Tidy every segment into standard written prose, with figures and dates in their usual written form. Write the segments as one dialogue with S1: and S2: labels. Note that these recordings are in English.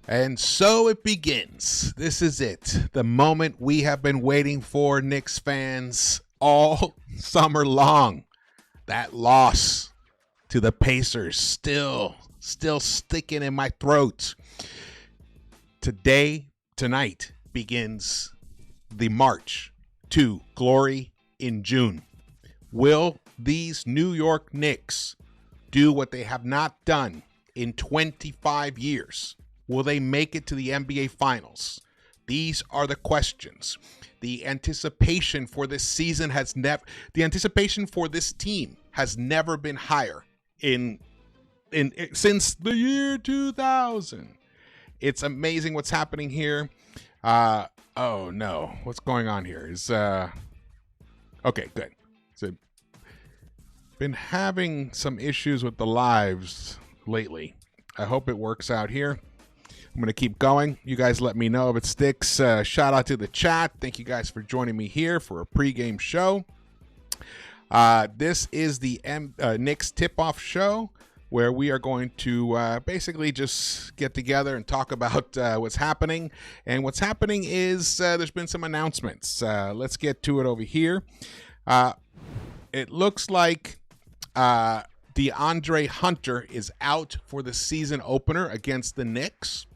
S1: And so it begins. This is it. The moment we have been waiting for, Knicks fans, all summer long. That loss to the Pacers still sticking in my throat. Tonight begins the march to glory in June. Will these New York Knicks do what they have not done in 25 years? Will they make it to the NBA Finals? These are the questions. The anticipation for this season the anticipation for this team has never been higher since the year 2000. It's amazing what's happening here. Oh no, what's going on here? Okay, good. So, been having some issues with the lives lately. I hope it works out here. I'm going to keep going. You guys let me know if it sticks. Shout out to the chat. Thank you guys for joining me here for a pregame show. This is the Knicks tip-off show where we are going to basically just get together and talk about what's happening. And what's happening is there's been some announcements. Let's get to it over here. It looks like DeAndre Hunter is out for the season opener against the Knicks.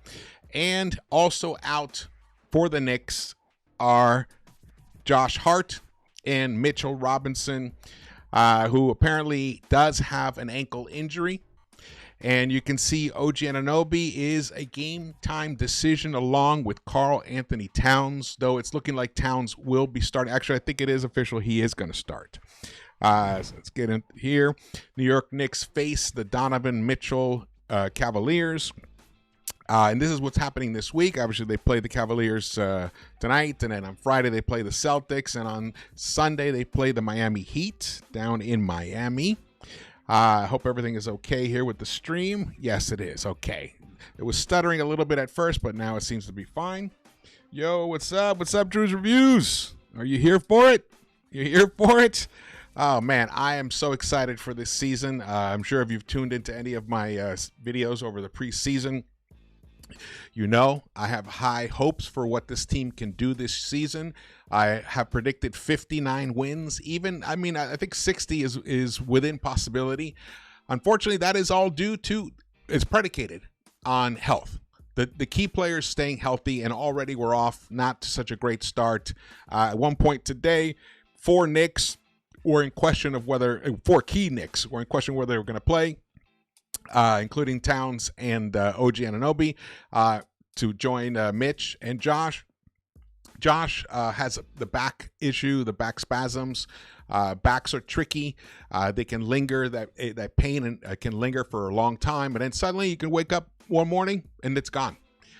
S1: And also out for the Knicks are Josh Hart and Mitchell Robinson, who apparently does have an ankle injury. And you can see OG Anunoby is a game-time decision along with Karl Anthony Towns, though it's looking like Towns will be starting. Actually, I think it is official. He is going to start. So let's get in here. New York Knicks face the Donovan Mitchell Cavaliers. And this is what's happening this week. Obviously, they play the Cavaliers tonight, and then on Friday they play the Celtics, and on Sunday they play the Miami Heat down in Miami. I hope everything is okay here with the stream. Yes, it is. Okay. It was stuttering a little bit at first, but now it seems to be fine. Yo, what's up? What's up, Drew's Reviews? Are you here for it? You here for it? Oh, man, I am so excited for this season. I'm sure if you've tuned into any of my videos over the preseason, you know I have high hopes for what this team can do this season. I have predicted 59 wins. I think 60 is within possibility. Unfortunately, that is all is predicated on health. The key players staying healthy, and already we're off not to such a great start. At one point today, four key Knicks were in question of whether they were going to play. Including Towns and OG Anunoby to join Mitch and Josh. Josh has the back issue, the back spasms. Backs are tricky. They can linger. That pain can linger for a long time, and then suddenly you can wake up one morning and it's gone.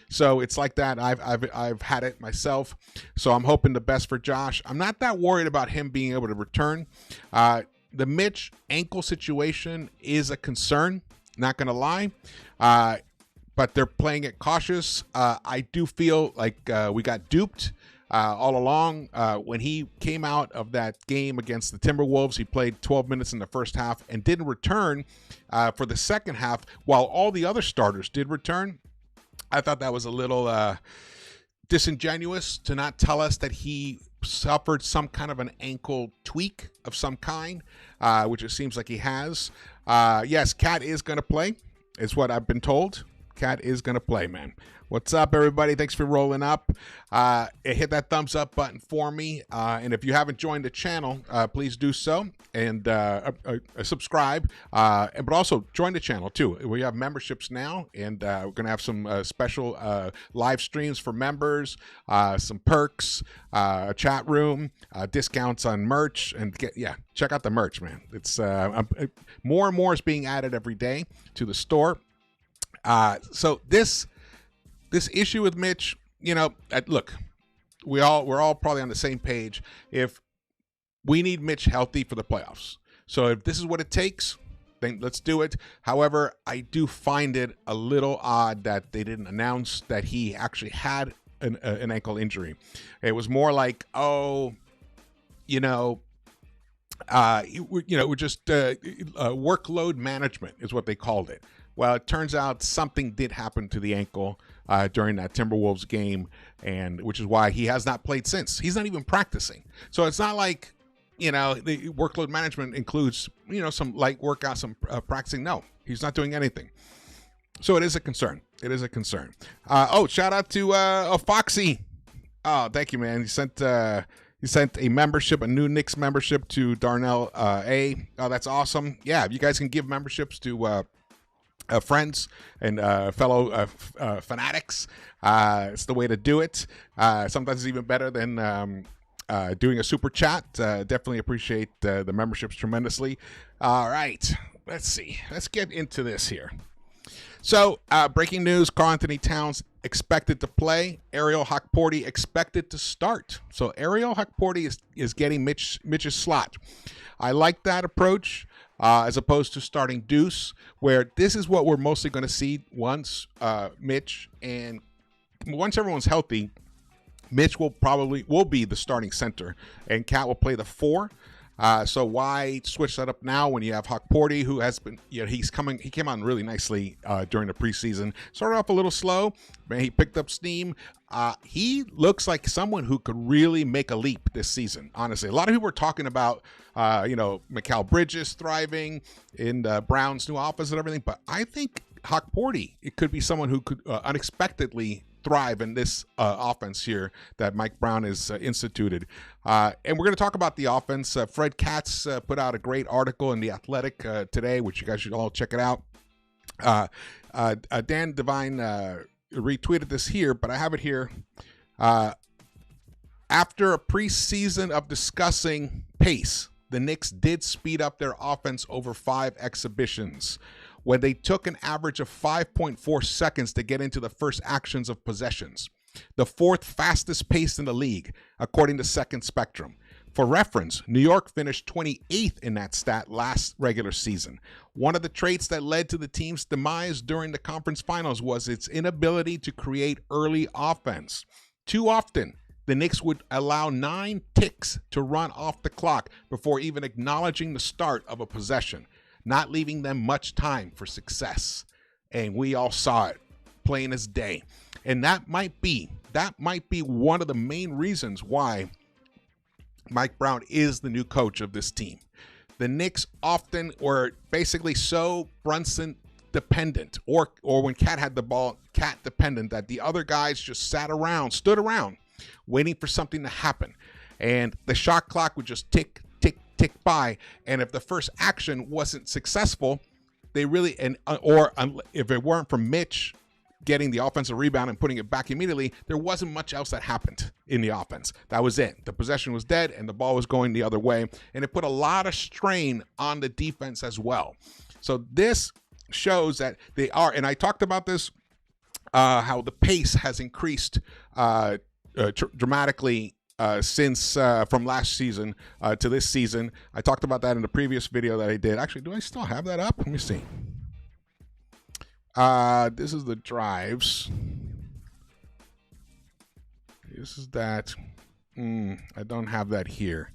S1: So it's like that. I've had it myself. So I'm hoping the best for Josh. I'm not that worried about him being able to return. The Mitch ankle situation is a concern. Not going to lie, but they're playing it cautious. I do feel like we got duped all along. When he came out of that game against the Timberwolves, he played 12 minutes in the first half and didn't return for the second half, while all the other starters did return. I thought that was a little disingenuous to not tell us that he suffered some kind of an ankle tweak of some kind, which it seems like he has. Yes, Cat is going to play, is what I've been told. Cat is going to play, man. What's up, everybody? Thanks for rolling up. Hit that thumbs up button for me. And if you haven't joined the channel, please do so. And subscribe. But also join the channel, too. We have memberships now. And we're going to have some special live streams for members, some perks, a chat room, discounts on merch. And check out the merch, man. It's more and more is being added every day to the store. So this issue with Mitch, look, we're all probably on the same page. If we need Mitch healthy for the playoffs, so if this is what it takes, then let's do it. However, I do find it a little odd that they didn't announce that he actually had an ankle injury. It was more like, we're just workload management is what they called it. Well, it turns out something did happen to the ankle. during that Timberwolves game, and which is why he has not played since. He's not even practicing. So it's not like, the workload management includes, some light workout, some practicing. No, he's not doing anything. So it is a concern. It is a concern. Shout out to Foxy. Oh, thank you, man. He sent a membership, a new Knicks membership to Darnell A. Oh, that's awesome. Yeah, if you guys can give memberships to friends and fellow fanatics, it's the way to do it. Sometimes it's even better than doing a super chat. Definitely appreciate the memberships tremendously. All right, let's see. Let's get into this here. So, breaking news, Karl-Anthony Towns expected to play. Ariel Hukporti expected to start. So, Ariel Hukporti is getting Mitch's slot. I like that approach as opposed to starting Deuce, where this is what we're mostly going to see once Mitch and once everyone's healthy. Mitch will be the starting center, and Cat will play the 4. So why switch that up now when you have Hukporti, who has been, he came on really nicely during the preseason. Started off a little slow, but he picked up steam. He looks like someone who could really make a leap this season, honestly. A lot of people were talking about, Mikal Bridges thriving in Brown's new offense and everything, but I think Hukporti, it could be someone who could unexpectedly thrive in this offense here that Mike Brown has instituted. And we're going to talk about the offense. Fred Katz put out a great article in The Athletic today, which you guys should all check it out. Dan Devine retweeted this here, but I have it here. After a preseason of discussing pace, the Knicks did speed up their offense over 5 exhibitions, when they took an average of 5.4 seconds to get into the first actions of possessions, the 4th fastest pace in the league, according to Second Spectrum. For reference, New York finished 28th in that stat last regular season. One of the traits that led to the team's demise during the conference finals was its inability to create early offense. Too often, the Knicks would allow 9 ticks to run off the clock before even acknowledging the start of a possession, not leaving them much time for success. And we all saw it plain as day. And that might be one of the main reasons why Mike Brown is the new coach of this team. The Knicks often were basically so Brunson dependent, or when Cat had the ball, Cat dependent, that the other guys just stood around, waiting for something to happen. And the shot clock would just tick by, and if the first action wasn't successful, they really, if it weren't from Mitch getting the offensive rebound and putting it back immediately, there wasn't much else that happened in the offense. That was it. The possession was dead and the ball was going the other way, and it put a lot of strain on the defense as well. So this shows that they are, and I talked about this, how the pace has increased dramatically since from last season to this season. I talked about that in the previous video that I did. Actually, do I still have that up? Let me see. This is the drives. This is that. I don't have that here.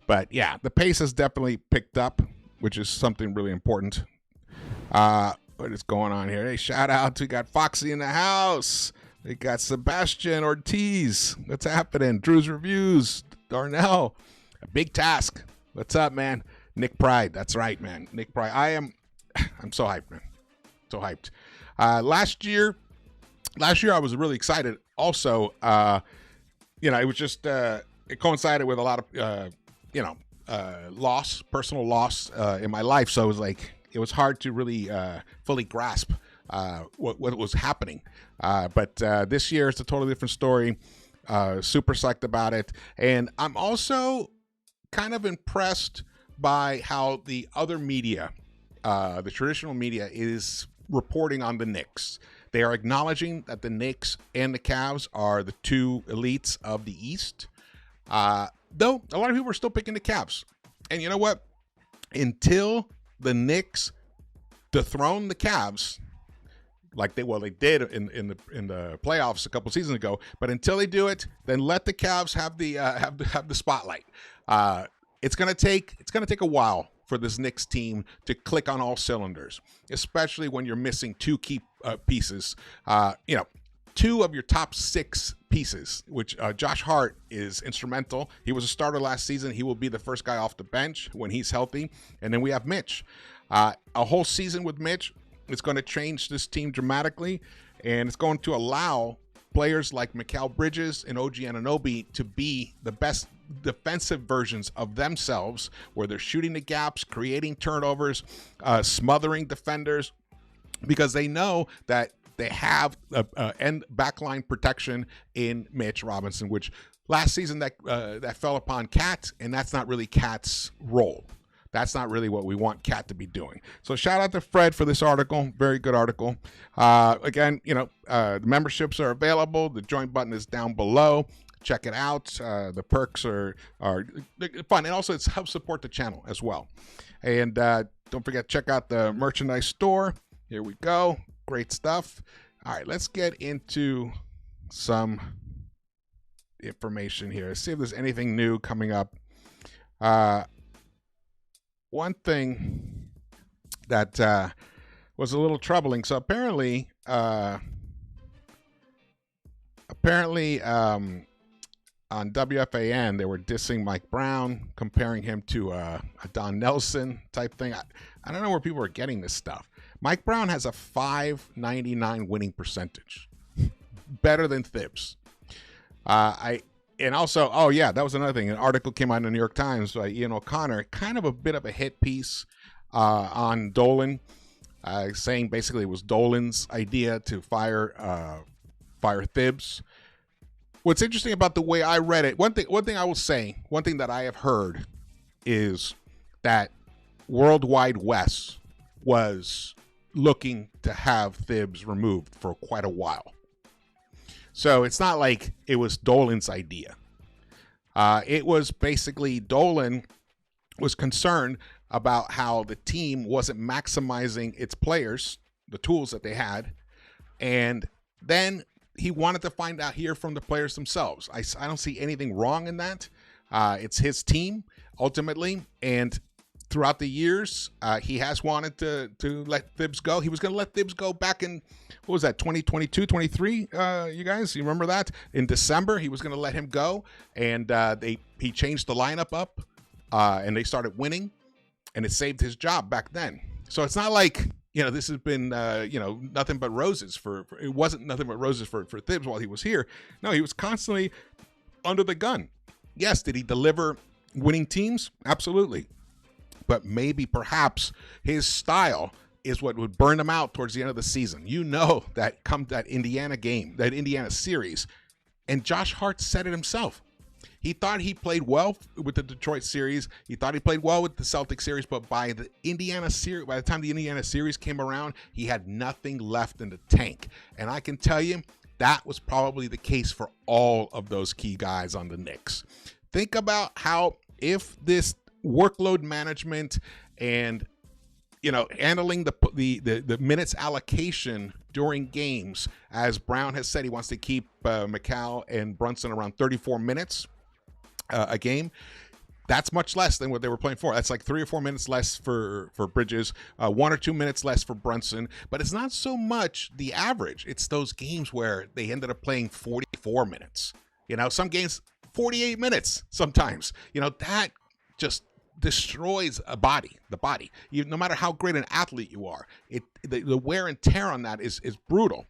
S1: But yeah, the pace has definitely picked up, which is something really important. What is going on here? Hey, shout out. We got Foxy in the house. We got Sebastian Ortiz. What's happening? Drew's Reviews. Darnell. A big task. What's up, man? Nick Pride. That's right, man. Nick Pride. I'm so hyped, man. So hyped. Last year I was really excited. Also, it was just, it coincided with a lot of, personal loss in my life. So it was hard to really fully grasp what was happening. But this year it's a totally different story. Super psyched about it. And I'm also kind of impressed by how the other media, the traditional media, is reporting on the Knicks. They are acknowledging that the Knicks and the Cavs are the two elites of the East. Though a lot of people are still picking the Cavs. And you know what? Until the Knicks dethrone the Cavs, like they did in the playoffs a couple seasons ago, but until they do it, then let the Cavs have the spotlight. It's gonna take a while for this Knicks team to click on all cylinders, especially when you're missing two key pieces. two of your top 6 pieces, which Josh Hart is instrumental. He was a starter last season. He will be the first guy off the bench when he's healthy. And then we have Mitch. A whole season with Mitch is going to change this team dramatically, and it's going to allow players like Mikal Bridges and OG Anunoby to be the best defensive versions of themselves, where they're shooting the gaps, creating turnovers, smothering defenders, because they know that they have end backline protection in Mitch Robinson, which last season that fell upon Cat, and that's not really Cat's role. That's not really what we want Cat to be doing. So shout out to Fred for this article. Very good article. Again, the memberships are available. The join button is down below. Check it out. The perks are fun. And also it helps support the channel as well. And don't forget, check out the merchandise store. Here we go. Great stuff. All right, let's get into some information here. Let's see if there's anything new coming up. One thing that was a little troubling. So apparently on WFAN, they were dissing Mike Brown, comparing him to a Don Nelson type thing. I don't know where people are getting this stuff. Mike Brown has a .599 winning percentage, better than Thibs. And also, oh yeah, that was another thing. An article came out in the New York Times by Ian O'Connor, kind of a bit of a hit piece on Dolan, saying basically it was Dolan's idea to fire Thibs. What's interesting about the way I read it, one thing I will say, one thing that I have heard is that Worldwide Wes was looking to have Thibs removed for quite a while. So it's not like it was Dolan's idea. It was basically Dolan was concerned about how the team wasn't maximizing its players, the tools that they had, and then he wanted to find out here from the players themselves. I don't see anything wrong in that. It's his team ultimately, and throughout the years, he has wanted to let Thibs go. He was going to let Thibs go back in, what was that, 2022, 23? You guys, you remember that? In December, he was going to let him go, and he changed the lineup up, and they started winning, and it saved his job back then. So it's not like, this has been, nothing but roses it wasn't nothing but roses for Thibs while he was here. No, he was constantly under the gun. Yes, did he deliver winning teams? Absolutely. But maybe perhaps his style is what would burn him out towards the end of the season. That come that Indiana game, that Indiana series, and Josh Hart said it himself. He thought he played well with the Detroit series. He thought he played well with the Celtics series, but by the time the Indiana series came around, he had nothing left in the tank. And I can tell you that was probably the case for all of those key guys on the Knicks. Think about how if this workload management and handling the minutes allocation during games, as Brown has said, he wants to keep Mikal and Brunson around 34 minutes a game. That's much less than what they were playing for. That's like 3 or 4 minutes less for Bridges, 1 or 2 minutes less for Brunson. But it's not so much the average. It's those games where they ended up playing 44 minutes. Some games 48 minutes sometimes. That just destroys the body. No matter how great an athlete you are, the wear and tear on that is brutal.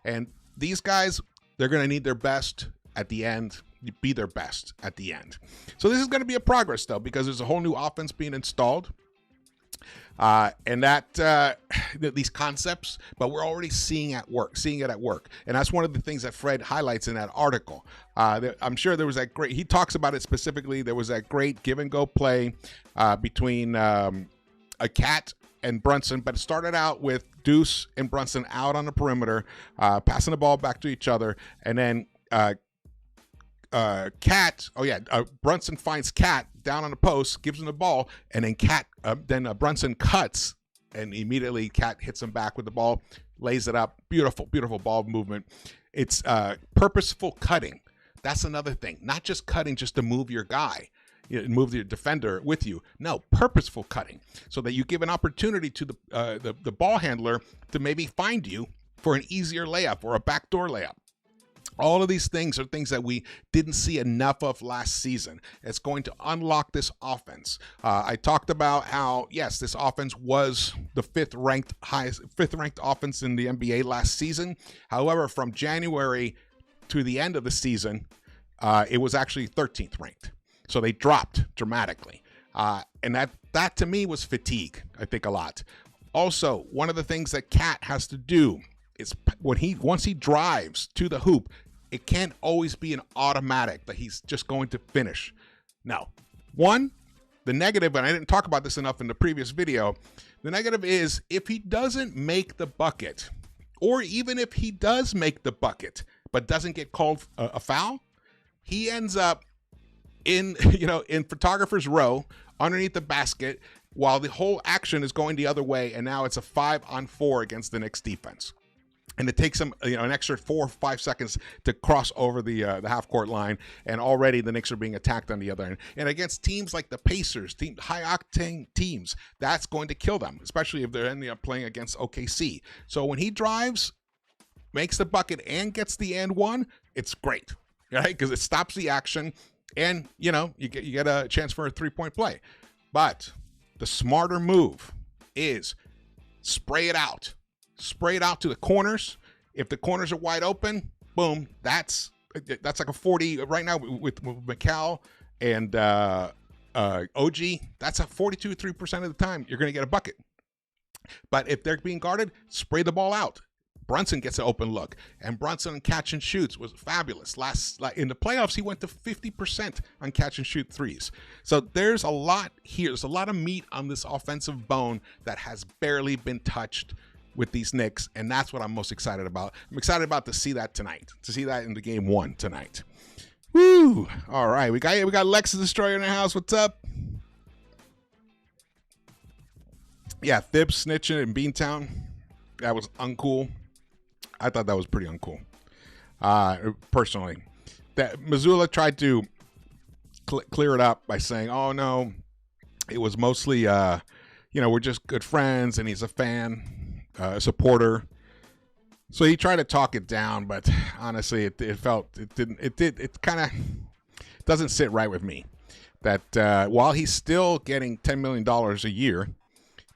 S1: And these guys, they're going to need their best at the end, be their best at the end. So this is going to be a progress though, because there's a whole new offense being installed. And that these concepts, but we're already seeing it at work. And that's one of the things that Fred highlights in that article. I'm sure there was he talks about it specifically. There was that great give and go play between a Cat and Brunson, but it started out with Deuce and Brunson out on the perimeter, passing the ball back to each other. And then Brunson finds Cat down on the post, gives him the ball, and then Brunson cuts, and immediately Cat hits him back with the ball, lays it up. Beautiful ball movement. It's purposeful cutting. That's another thing. Not just cutting just to move your guy, move your defender with you. No, purposeful cutting, so that you give an opportunity to the ball handler to maybe find you for an easier layup or a backdoor layup. All of these things are things that we didn't see enough of last season. It's going to unlock this offense. I talked about how, yes, this offense was the fifth ranked offense in the NBA last season. However, from January to the end of the season, it was actually 13th ranked. So they dropped dramatically. And that to me was fatigue, I think, a lot. Also, one of the things that Cat has to do is once he drives to the hoop, it can't always be an automatic that he's just going to finish. No. One, the negative, and I didn't talk about this enough in the previous video, the negative is if he doesn't make the bucket, or even if he does make the bucket but doesn't get called a foul, he ends up in photographer's row underneath the basket while the whole action is going the other way, and now it's a 5-on-4 against the Knicks defense. And it takes him, an extra 4 or 5 seconds to cross over the half-court line, and already the Knicks are being attacked on the other end. And against teams like the Pacers, high-octane teams, that's going to kill them, especially if they're ending up playing against OKC. So when he drives, makes the bucket, and gets the and one, it's great, right? Because it stops the action, and you get a chance for a three-point play. But the smarter move is spray it out. Spray it out to the corners. If the corners are wide open, boom, that's like a 40 right now with McCall and OG. That's a 42-3% of the time you're going to get a bucket. But if they're being guarded, spray the ball out. Brunson gets an open look, and Brunson catch and shoots was fabulous. In the playoffs, he went to 50% on catch and shoot threes. So there's a lot here. There's a lot of meat on this offensive bone that has barely been touched with these Knicks, and that's what I'm most excited about. I'm excited about to see that tonight, to see that in the game 1 tonight. Woo! All right, we got Lex the Destroyer in the house. What's up? Yeah, Thibs snitching in Beantown. That was uncool. I thought that was pretty uncool. Personally, that Missoula tried to clear it up by saying, "Oh no, it was mostly we're just good friends, and he's a fan." A supporter, so he tried to talk it down, but honestly, it kind of doesn't sit right with me. That while he's still getting $10 million a year,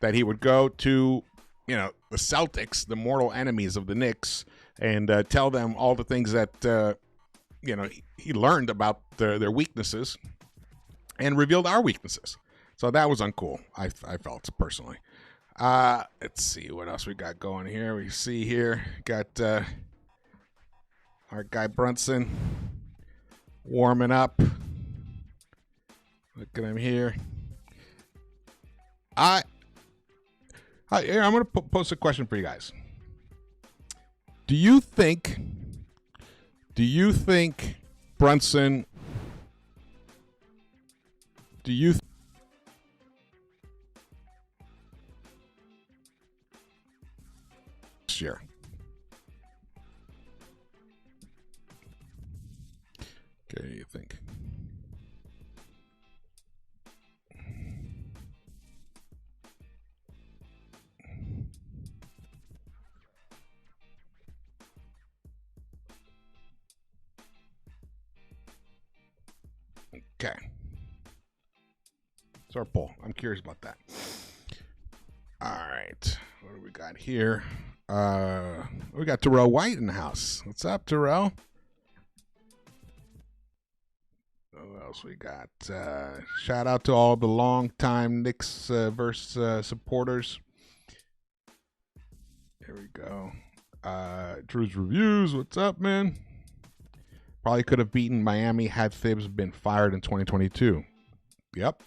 S1: that he would go to the Celtics, the mortal enemies of the Knicks, and tell them all the things that he learned about their weaknesses, and revealed our weaknesses. So that was uncool. I felt personally. Let's see what else we got going here. We see here got our guy Brunson warming up. Look at him here. I'm going to post a question for you guys. Do you think Brunson? Do you? Year. Okay, you think? Okay. It's our poll. I'm curious about that. All right. What do we got here? We got Terrell White in the house. What's up, Terrell? What else we got? Shout out to all the long-time Knicks-Verse supporters. Here we go. Drew's Reviews. What's up, man? Probably could have beaten Miami had Thibs been fired in 2022. Yep.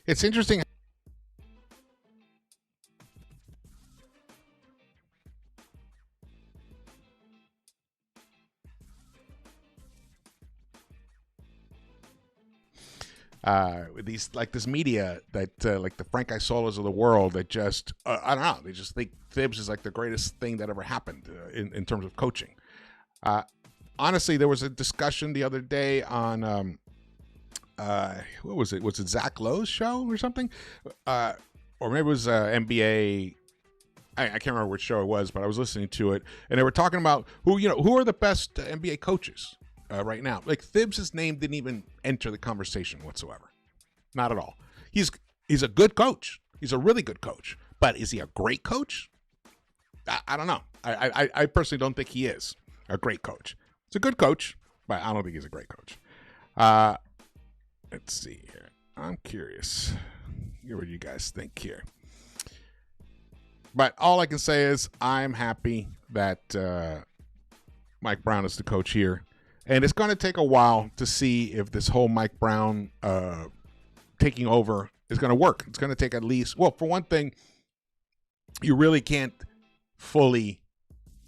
S1: It's interesting. With these this media that like the Frank Isolas of the world that just I don't know, they just think Thibs is like the greatest thing that ever happened in terms of coaching. Honestly, there was a discussion the other day on what was it? Was it Zach Lowe's show or something? Or maybe it was NBA I can't remember which show it was, but I was listening to it, and they were talking about who are the best NBA coaches right now. Like Thibs' name didn't even enter the conversation whatsoever, not at all. He's a good coach. He's a really good coach, but is he a great coach? I don't know. I personally don't think he is a great coach. He's a good coach, but I don't think he's a great coach. Let's see here. I'm curious. Hear what you guys think here. But all I can say is I'm happy that Mike Brown is the coach here. And it's going to take a while to see if this whole Mike Brown taking over is going to work. It's going to take at least, well, for one thing, you really can't fully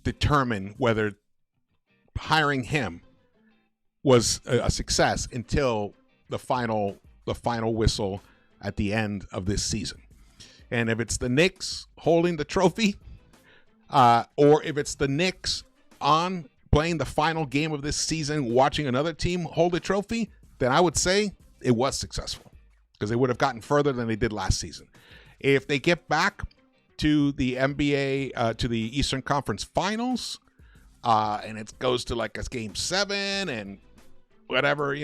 S1: determine whether hiring him was a success until the final whistle at the end of this season. And if it's the Knicks holding the trophy, or if it's the Knicks on playing the final game of this season, watching another team hold a trophy, then I would say it was successful because they would have gotten further than they did last season. If they get back to the NBA, to the Eastern Conference Finals, and it goes to like a Game 7 and whatever,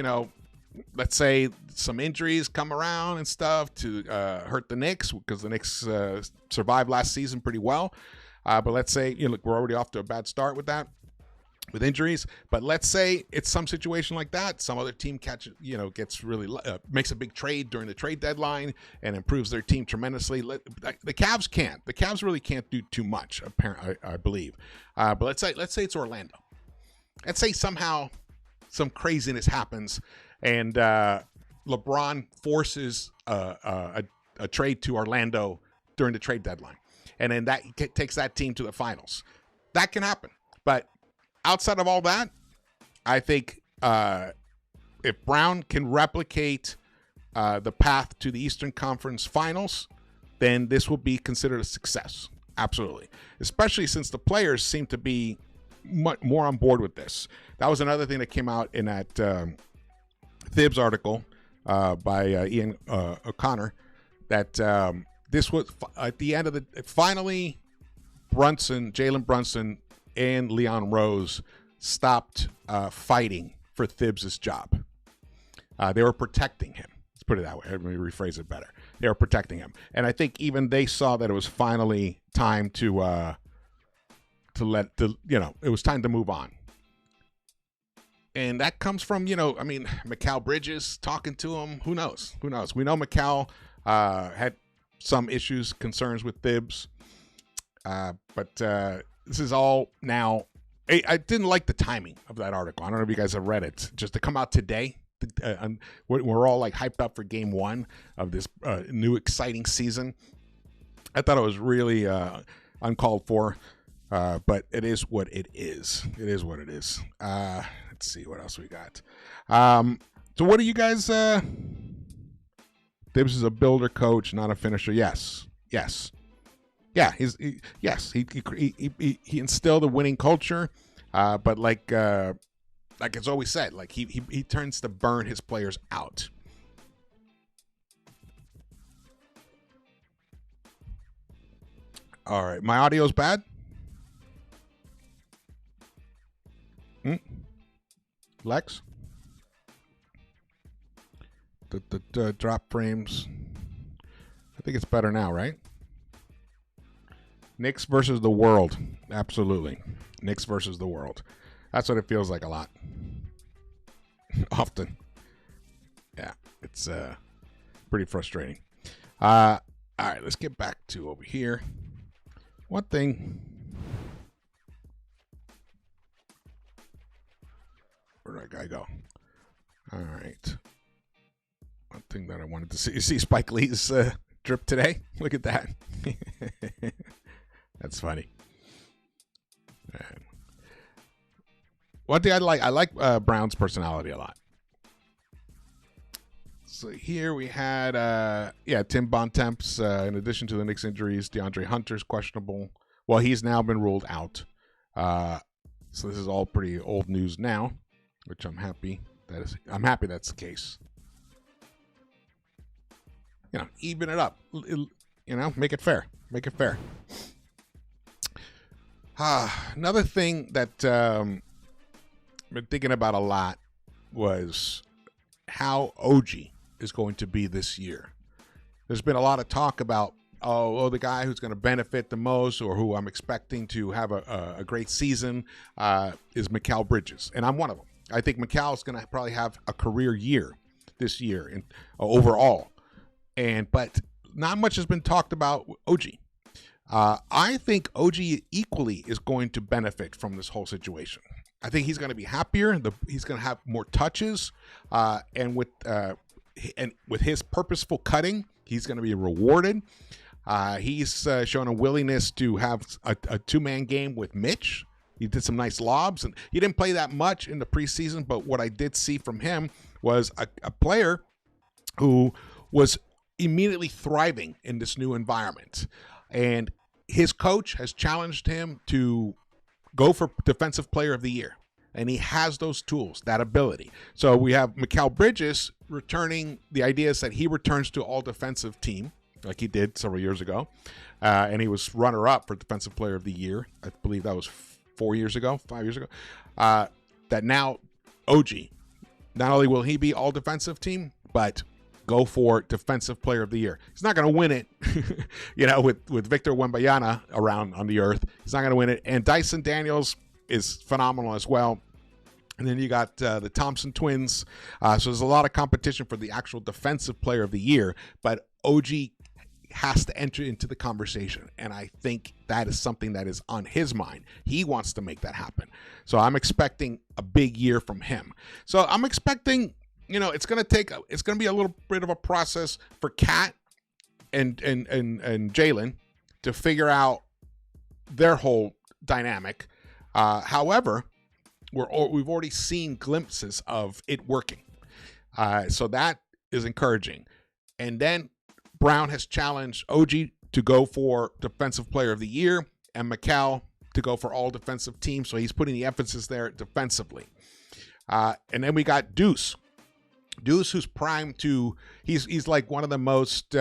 S1: let's say some injuries come around and stuff to hurt the Knicks, because the Knicks survived last season pretty well. But let's say, we're already off to a bad start with that, with injuries. But let's say it's some situation like that. Some other team gets really, makes a big trade during the trade deadline and improves their team tremendously. The Cavs can't. The Cavs really can't do too much, apparently, I believe. But let's say it's Orlando. Let's say somehow some craziness happens and LeBron forces a trade to Orlando during the trade deadline, and then that takes that team to the finals. That can happen. But outside of all that, I think if Brown can replicate the path to the Eastern Conference Finals, then this will be considered a success. Absolutely. Especially since the players seem to be much more on board with this. That was another thing that came out in that Thibs article by Ian O'Connor, that this was at the end of the, finally Jalen Brunson and Leon Rose stopped fighting for Thibs' job. They were protecting him. Let's put it that way. Let me rephrase it better. They were protecting him. And I think even they saw that it was finally time it was time to move on. And that comes from, Mikal Bridges talking to him. Who knows? We know Mikal had some issues, concerns with Thibs. But this is all now. I didn't like the timing of that article. I don't know if you guys have read it. Just to come out today. We're all like hyped up for Game 1 of this new exciting season. I thought it was really uncalled for. But it is what it is. It is what it is. Let's see what else we got. So what do you guys? Thibs is a builder coach, not a finisher. Yes. Yeah. He instilled a winning culture. But like it's always said, like he turns to burn his players out. All right, my audio's bad. Lex? The drop frames. I think it's better now, right? Knicks versus the world. Absolutely. Knicks versus the world. That's what it feels like a lot. Often. Yeah, it's pretty frustrating. All right, let's get back to over here. One thing. Where did that guy go? All right. One thing that I wanted to see. You see Spike Lee's drip today? Look at that. That's funny. Man. One thing I like Brown's personality a lot. So here we had, Tim Bontemps, in addition to the Knicks injuries, DeAndre Hunter's questionable. Well, he's now been ruled out. So this is all pretty old news now, which I'm happy that's the case. Even it up. Make it fair. Make it fair. Another thing that I've been thinking about a lot was how OG is going to be this year. There's been a lot of talk about, the guy who's going to benefit the most or who I'm expecting to have a great season is Mikal Bridges. And I'm one of them. I think Mikal is going to probably have a career year this year in, overall. But not much has been talked about OG. I think OG equally is going to benefit from this whole situation. I think he's going to be happier. He's going to have more touches, and with his purposeful cutting, he's going to be rewarded. He's shown a willingness to have a two-man game with Mitch. He did some nice lobs, and he didn't play that much in the preseason, but what I did see from him was a player who was immediately thriving in this new environment. And his coach has challenged him to go for Defensive Player of the Year. And he has those tools, that ability. So we have Mikal Bridges returning. The idea is that he returns to all defensive team, like he did several years ago. And he was runner-up for Defensive Player of the Year. I believe that was 5 years ago. That now OG, not only will he be all defensive team, but go for Defensive Player of the Year. He's not going to win it, with Victor Wembanyama around on the earth. He's not going to win it. And Dyson Daniels is phenomenal as well. And then you got the Thompson twins. So there's a lot of competition for the actual Defensive Player of the Year. But OG has to enter into the conversation. And I think that is something that is on his mind. He wants to make that happen. So I'm expecting a big year from him. So I'm expecting, it's going to be a little bit of a process for Kat and Jalen to figure out their whole dynamic. However, we've already seen glimpses of it working. So that is encouraging. And then Brown has challenged OG to go for Defensive Player of the Year and Mikal to go for all defensive teams. So he's putting the emphasis there defensively. And then we got Deuce. Deuce, who's primed to, he's like one of the most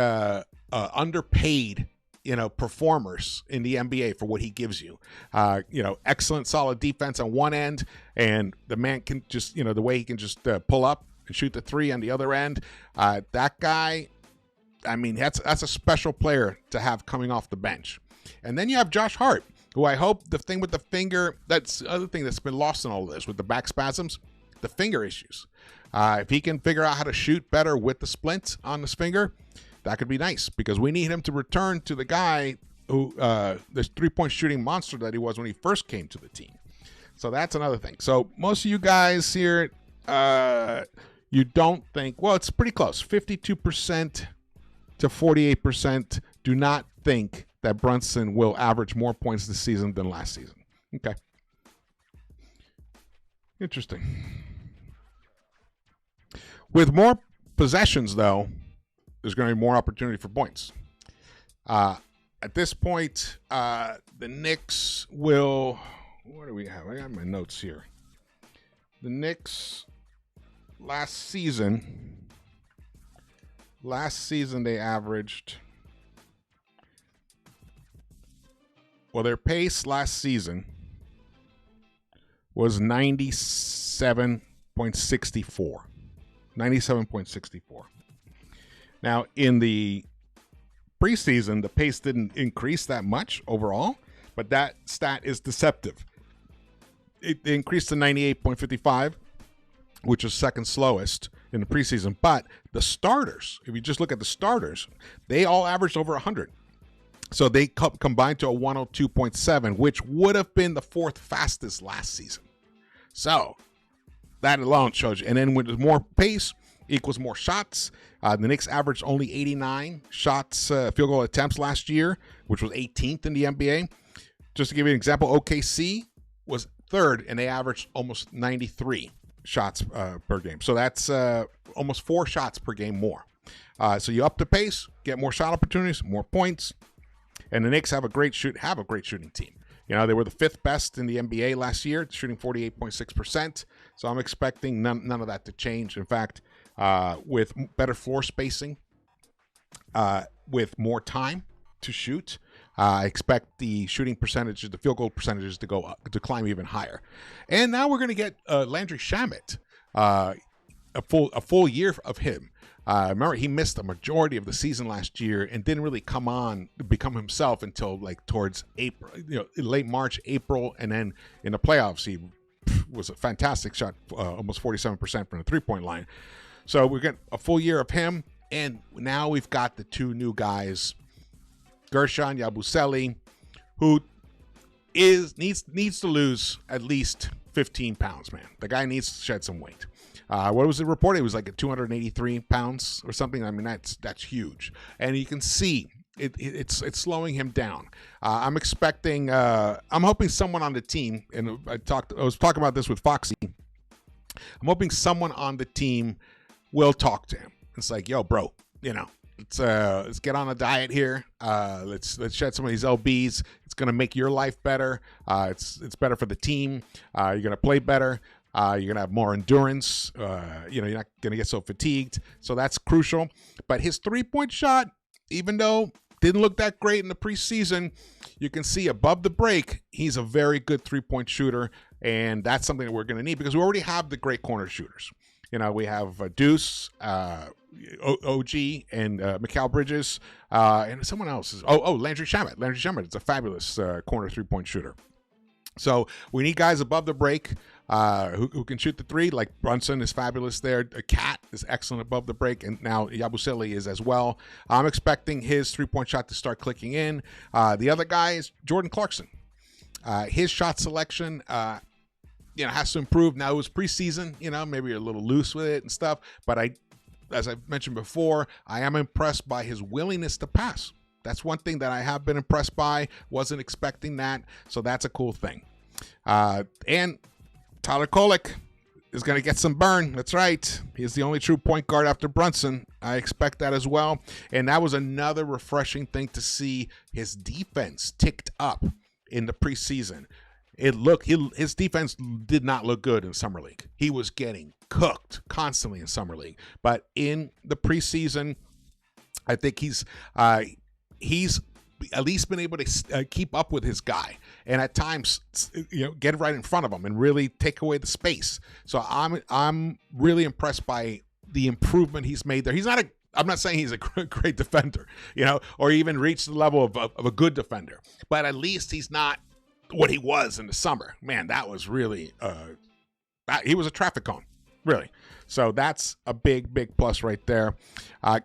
S1: underpaid, performers in the NBA for what he gives you. Excellent, solid defense on one end, and the man can just, the way he can just pull up and shoot the three on the other end. That guy, I mean, that's a special player to have coming off the bench. And then you have Josh Hart, who I hope the thing with the finger, that's the other thing that's been lost in all of this with the back spasms, the finger issues. If he can figure out how to shoot better with the splint on his finger, that could be nice because we need him to return to the guy who, this three-point shooting monster that he was when he first came to the team. So that's another thing. So most of you guys here, you don't think, well, it's pretty close. 52% to 48% do not think that Brunson will average more points this season than last season. Okay. Interesting. With more possessions, though, there's going to be more opportunity for points. At this point, the Knicks will... What do we have? I got my notes here. The Knicks last season they averaged... Well, their pace last season was 97.64. 97.64. Now, in the preseason, the pace didn't increase that much overall, but that stat is deceptive. It increased to 98.55, which is second slowest in the preseason. But the starters, if you just look at the starters, they all averaged over 100. So they combined to a 102.7, which would have been the fourth fastest last season. So that alone shows you. And then with more pace equals more shots. The Knicks averaged only 89 shots, field goal attempts last year, which was 18th in the NBA. Just to give you an example, OKC was third, and they averaged almost 93 shots per game. So that's almost 4 shots per game more. So you up the pace, get more shot opportunities, more points, and the Knicks have a great shooting team. They were the 5th best in the NBA last year, shooting 48.6%. So I'm expecting none of that to change. In fact, with better floor spacing, with more time to shoot, I expect the shooting percentages, the field goal percentages to go up, to climb even higher. And now we're going to get Landry Shamet, a full year of him. Remember, he missed the majority of the season last year and didn't really become himself until like towards April, late March, April, and then in the playoffs he was a fantastic shot, almost 47% from the three-point line. So we're getting a full year of him, and now we've got the 2 new guys, Gershon Yabusele, who needs to lose at least 15 pounds, man. The guy needs to shed some weight. What was it reported? It was like at 283 pounds or something. I mean, that's huge, and you can see it's slowing him down. I'm hoping someone on the team, and I was talking about this with Foxy. I'm hoping someone on the team will talk to him. It's like, yo, bro, let's get on a diet here. Let's shed some of these lbs. It's gonna make your life better. It's better for the team. You're gonna play better. You're going to have more endurance. You're not going to get so fatigued. So that's crucial. But his three-point shot, even though didn't look that great in the preseason, you can see above the break, he's a very good three-point shooter. And that's something that we're going to need because we already have the great corner shooters. We have Deuce, OG, and Mikal Bridges, and someone else. Landry Shamet. Landry Shamet is a fabulous corner three-point shooter. So we need guys above the break who can shoot the three. Like Brunson is fabulous there. Cat is excellent above the break, and now Yabusele is as well. I'm expecting his three-point shot to start clicking in. The other guy is Jordan Clarkson. His shot selection, has to improve. Now it was preseason, maybe a little loose with it and stuff. But as I mentioned before, I am impressed by his willingness to pass. That's one thing that I have been impressed by. Wasn't expecting that. So that's a cool thing. And Tyler Kolek is going to get some burn. That's right. He's the only true point guard after Brunson. I expect that as well. And that was another refreshing thing to see his defense ticked up in the preseason. His defense did not look good in Summer League. He was getting cooked constantly in Summer League. But in the preseason, I think he's at least been able to keep up with his guy, and at times, get right in front of him and really take away the space. So I'm really impressed by the improvement he's made there. I'm not saying he's a great defender, or even reached the level of a good defender, but at least he's not what he was in the summer. Man, that was really he was a traffic cone, really. So that's a big plus right there.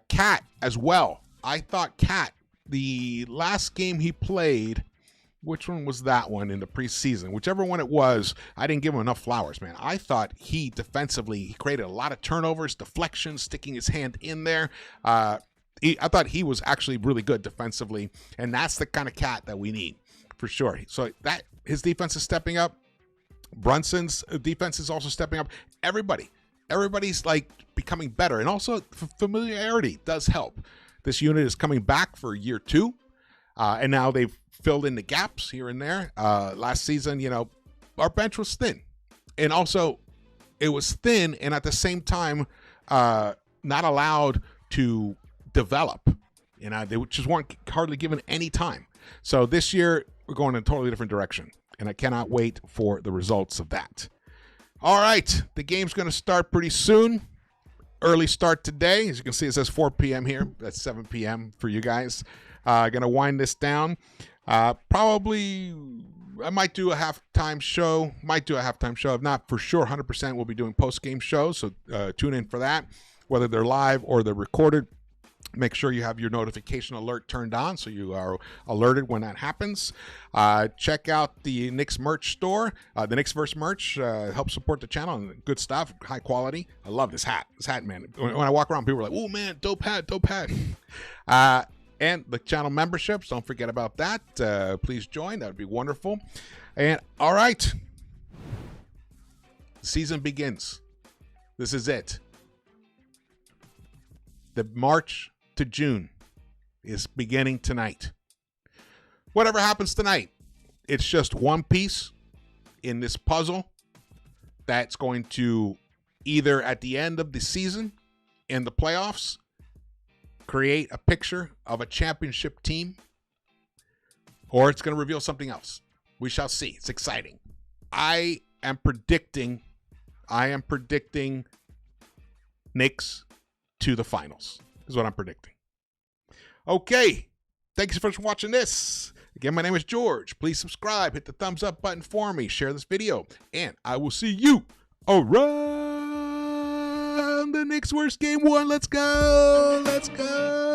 S1: Cat as well. I thought Cat, the last game he played, which one was that one in the preseason? Whichever one it was, I didn't give him enough flowers, man. I thought he created a lot of turnovers, deflections, sticking his hand in there. I thought he was actually really good defensively, and that's the kind of Cat that we need for sure. So that his defense is stepping up. Brunson's defense is also stepping up. Everybody's like becoming better, and also familiarity does help. This unit is coming back for year 2, and now they've filled in the gaps here and there. Last season, our bench was thin, and also it was thin, and at the same time, not allowed to develop. They just weren't hardly given any time. So this year, we're going in a totally different direction, and I cannot wait for the results of that. All right, the game's going to start pretty soon. Early start today. As you can see, it says 4 p.m. here. That's 7 p.m. for you guys. Going to wind this down. Probably, I might do a halftime show. If not, for sure, 100% we'll be doing post-game shows. So tune in for that, whether they're live or they're recorded. Make sure you have your notification alert turned on so you are alerted when that happens. Check out the Knicks merch store. The Knicks-Verse merch helps support the channel, and good stuff, high quality. I love this hat. Man, when I walk around, people are like, "Oh man, dope hat." And the channel memberships, don't forget about that. Please join. That would be wonderful. And all right, season begins. This is it. The March to June is beginning tonight. Whatever happens tonight, it's just one piece in this puzzle that's going to either at the end of the season in the playoffs create a picture of a championship team, Or it's going to reveal something else. We shall see. It's exciting. I am predicting Knicks to the finals is what I'm predicting. Okay. Thanks for watching this. Again, my name is George. Please subscribe, hit the thumbs up button for me, share this video, and I will see you around the Knicks-Verse game 1. Let's go. Let's go.